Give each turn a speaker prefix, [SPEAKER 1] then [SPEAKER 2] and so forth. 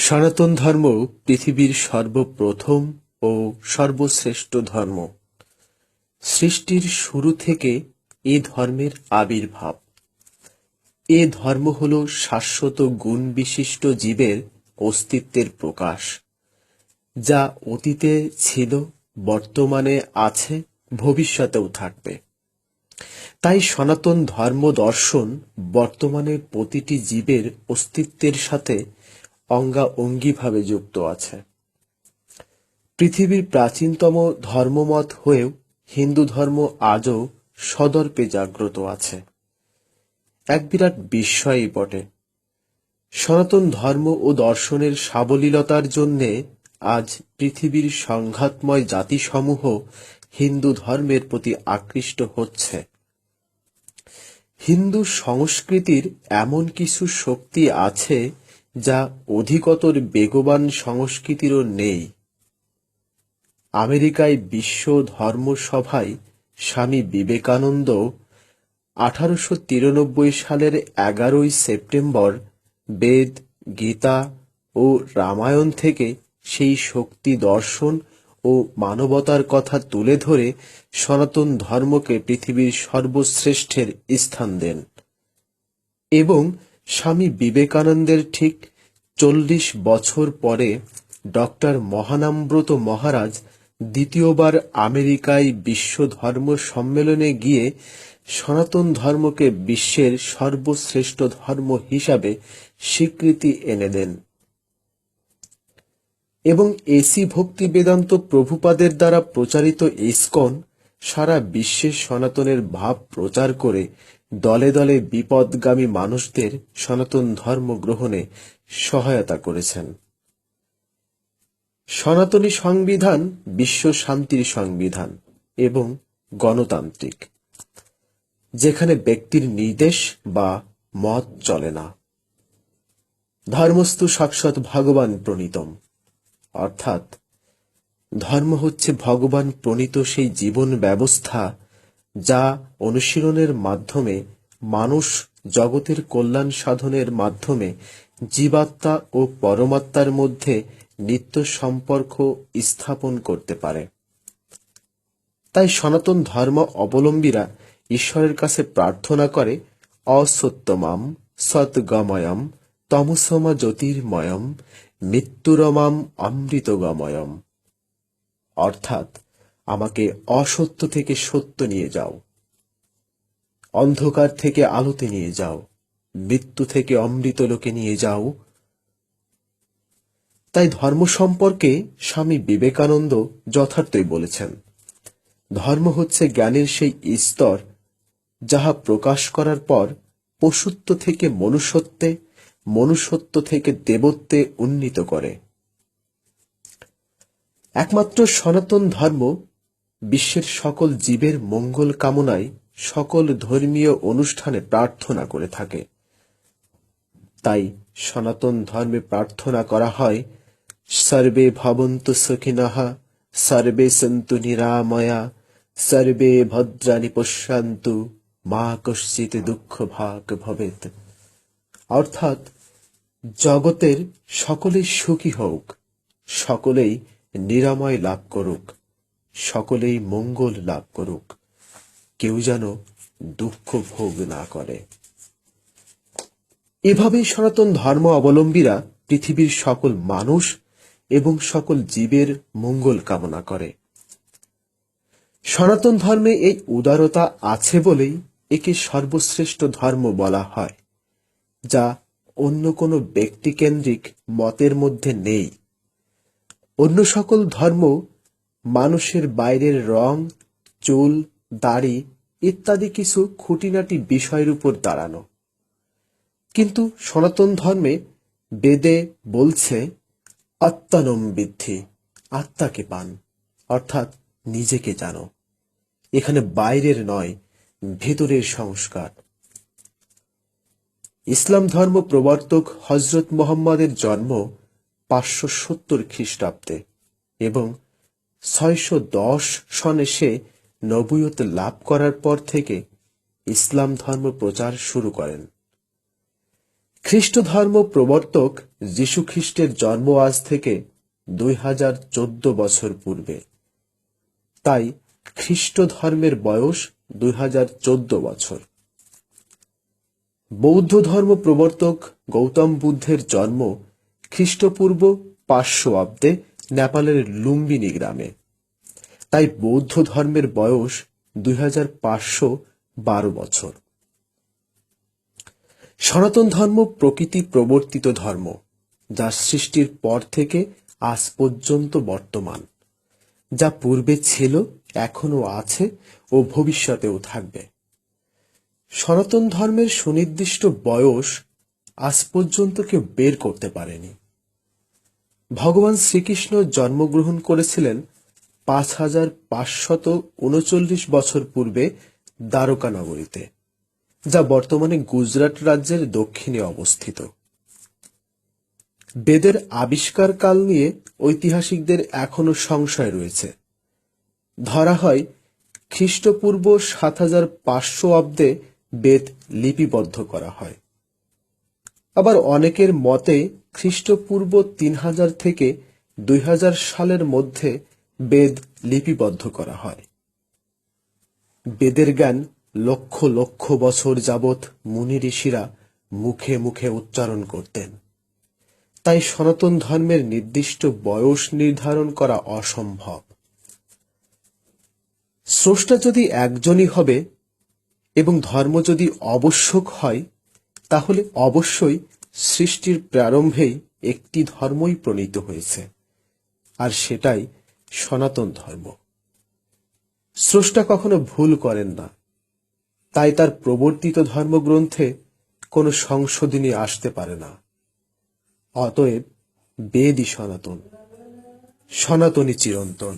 [SPEAKER 1] সনাতন ধর্ম পৃথিবীর সর্বপ্রথম ও সর্বশ্রেষ্ঠ ধর্ম। সৃষ্টির শুরু থেকে এ ধর্মের আবির্ভাব। এ ধর্ম হল শাশ্বত গুণ বিশিষ্ট জীবের অস্তিত্বের প্রকাশ, যা অতীতে ছিল, বর্তমানে আছে, ভবিষ্যতেও থাকবে। তাই সনাতন ধর্ম দর্শন বর্তমানে প্রতিটি জীবের অস্তিত্বের সাথে অঙ্গাঅঙ্গিভাবে যুক্ত আছে। পৃথিবীর প্রাচীনতম ধর্মমত হয়েও হিন্দু ধর্ম আজও সদর্পে জাগ্রত আছে। এক বিরাট বিস্ময়ই বটে। সনাতন ধর্ম ও দর্শনের সাবলীলতার জন্যে আজ পৃথিবীর সংঘাতময় জাতিসমূহ হিন্দু ধর্মের প্রতি আকৃষ্ট হচ্ছে। হিন্দু সংস্কৃতির এমন কিছু শক্তি আছে যা অধিকতর বেগবান সংস্কৃতিরও নেই। আমেরিকায় বিশ্ব ধর্ম সভায় স্বামী বিবেকানন্দ 1893 সালের 11 সেপ্টেম্বর বেদ, গীতা ও রামায়ণ থেকে সেই শক্তি দর্শন ও মানবতার কথা তুলে ধরে সনাতন ধর্মকে পৃথিবীর সর্বশ্রেষ্ঠের স্থান দেন। এবং স্বামী বিবেকানন্দের ঠিক 40 বছর পরে ডক্টর মহানামব্রত মহারাজ দ্বিতীয়বার আমেরিকায় বিশ্ব ধর্ম সম্মেলনে গিয়ে সনাতন ধর্মকে বিশ্বের সর্বশ্রেষ্ঠ ধর্ম হিসাবে স্বীকৃতি এনে দেন এবং এসি ভক্তি বেদান্ত প্রভুপাদের দ্বারা প্রচারিত ইসকন সারা বিশ্বে সনাতনের ভাব প্রচার করে দলে দলে বিপদগামী মানুষদের সনাতন ধর্ম গ্রহণে সহায়তা করেছেন। সনাতনী সংবিধান বিশ্ব শান্তির সংবিধান এবং গণতান্ত্রিক, যেখানে ব্যক্তির নির্দেশ বা মত চলে না। ধর্মস্তু সাক্ষাৎ ভগবান প্রণীতম, অর্থাৎ ধর্ম হচ্ছে ভগবান প্রণীত সেই জীবন ব্যবস্থা যা অনুশীলনের মাধ্যমে মানুষ জগতের কল্যাণ সাধনের মাধ্যমে জীবাত্মা ও পরমাত্মার মধ্যে নিত্য সম্পর্ক স্থাপন করতে পারে। তাই সনাতন ধর্ম অবলম্বীরা ঈশ্বরের কাছে প্রার্থনা করে অসত্যমাম সৎগময়ম তমসমা জ্যোতির্ময়ম মৃত্যুরমাম অমৃতগময়ম, অর্থাৎ আমাকে অসত্য থেকে সত্য নিয়ে যাও, অন্ধকার থেকে আলোতে নিয়ে যাও, মৃত্যু থেকে অমৃত লোকে নিয়ে যাও। তাই ধর্ম সম্পর্কে স্বামী বিবেকানন্দ যথার্থই বলেছেন, ধর্ম হচ্ছে জ্ঞানের সেই স্তর যাহা প্রকাশ করার পর পশুত্ব থেকে মনুষ্যত্বে, মনুষ্যত্ব থেকে দেবত্বে উন্নীত করে। একমাত্র সনাতন ধর্ম বিশ্বের সকল জীবের মঙ্গল কামনায় সকল ধর্মীয় অনুষ্ঠানে প্রার্থনা করে থাকে। তাই সনাতন ধর্মে প্রার্থনা করা হয় সর্বে ভবন্তু সুখিনঃ, সর্বে সন্তু নিরাময়া, সর্বে ভদ্রাণি পশ্যন্তু, মা কশ্চিৎ দুঃখ ভাগ ভবেৎ, অর্থাৎ জগতের সকলেই সুখী হোক, সকলেই নিরাময় লাভ করুক, সকলেই মঙ্গল লাভ করুক, কেউ যেন দুঃখ ভোগ না করে। এভাবেই সনাতন ধর্ম অবলম্বীরা পৃথিবীর সকল মানুষ এবং সকল জীবের মঙ্গল কামনা করে। সনাতন ধর্মে এই উদারতা আছে বলেই একে সর্বশ্রেষ্ঠ ধর্ম বলা হয়, যা অন্য কোনো ব্যক্তিকেন্দ্রিক মতের মধ্যে নেই। অন্য সকল ধর্ম মানুষের বাইরের রং, চুল, দাড়ি ইত্যাদি কিছু খুঁটিনাটি বিষয়ের উপর দাঁড়ানো, কিন্তু সনাতন ধর্মে বেদে বলছে আত্মানম বিদ্ধি, আত্মাকে পান, অর্থাৎ নিজেকে জানো। এখানে বাইরের নয়, ভেতরের সংস্কার। ইসলাম ধর্ম প্রবর্তক হযরত মুহাম্মদের জন্ম 570 খ্রিস্টাব্দে এবং 610 সনে সে নবুয়ত লাভ করার পর থেকে ইসলাম ধর্ম প্রচার শুরু করেন। খ্রিস্ট ধর্ম প্রবর্তক যীশু খ্রিস্টের জন্ম আজ থেকে 2014 বছর পূর্বে। তাই খ্রিস্ট ধর্মের বয়স 2014 বছর। বৌদ্ধ ধর্ম প্রবর্তক গৌতম বুদ্ধের জন্ম খ্রিস্টপূর্ব 500 অব্দে নেপালের লুম্বিনী গ্রামে। তাই বৌদ্ধ ধর্মের বয়স 2512 বছর। সনাতন ধর্ম প্রকৃতি প্রবর্তিত ধর্ম, যা সৃষ্টির পর থেকে আজ পর্যন্ত বর্তমান, যা পূর্বে ছিল, এখনো আছে ও ভবিষ্যতেও থাকবে। সনাতন ধর্মের সুনির্দিষ্ট বয়স আজ পর্যন্ত কেউ বের করতে পারেনি। ভগবান শ্রীকৃষ্ণ জন্মগ্রহণ করেছিলেন 5539 বছর পূর্বে দ্বারকা নগরীতে, যা বর্তমানে গুজরাট রাজ্যের দক্ষিণে অবস্থিত। বেদের আবিষ্কার কাল নিয়ে ঐতিহাসিকদের এখনো সংশয় রয়েছে। ধরা হয় খ্রিস্টপূর্ব 7500 অব্দে বেদ লিপিবদ্ধ করা হয়। আবার অনেকের মতে খ্রিস্টপূর্ব 3000 থেকে 2000 সালের মধ্যে বেদ লিপিবদ্ধ করা হয়। বেদের জ্ঞান লক্ষ লক্ষ বছর যাবৎ মুনি ঋষিরা মুখে মুখে উচ্চারণ করতেন। তাই সনাতন ধর্মের নির্দিষ্ট বয়স নির্ধারণ করা অসম্ভব। স্রষ্টা যদি একজনই হবে এবং ধর্ম যদি আবশ্যক হয়, তাহলে অবশ্যই সৃষ্টির প্রারম্ভেই একটি ধর্মই প্রণীত হয়েছে, আর সেটাই সনাতন ধর্ম। স্রষ্টা কখনো ভুল করেন না, তাই তার প্রবর্তিত ধর্মগ্রন্থে কোনো সংশোধনী আসতে পারে না। অতএব বেদই সনাতন, সনাতনই চিরন্তন।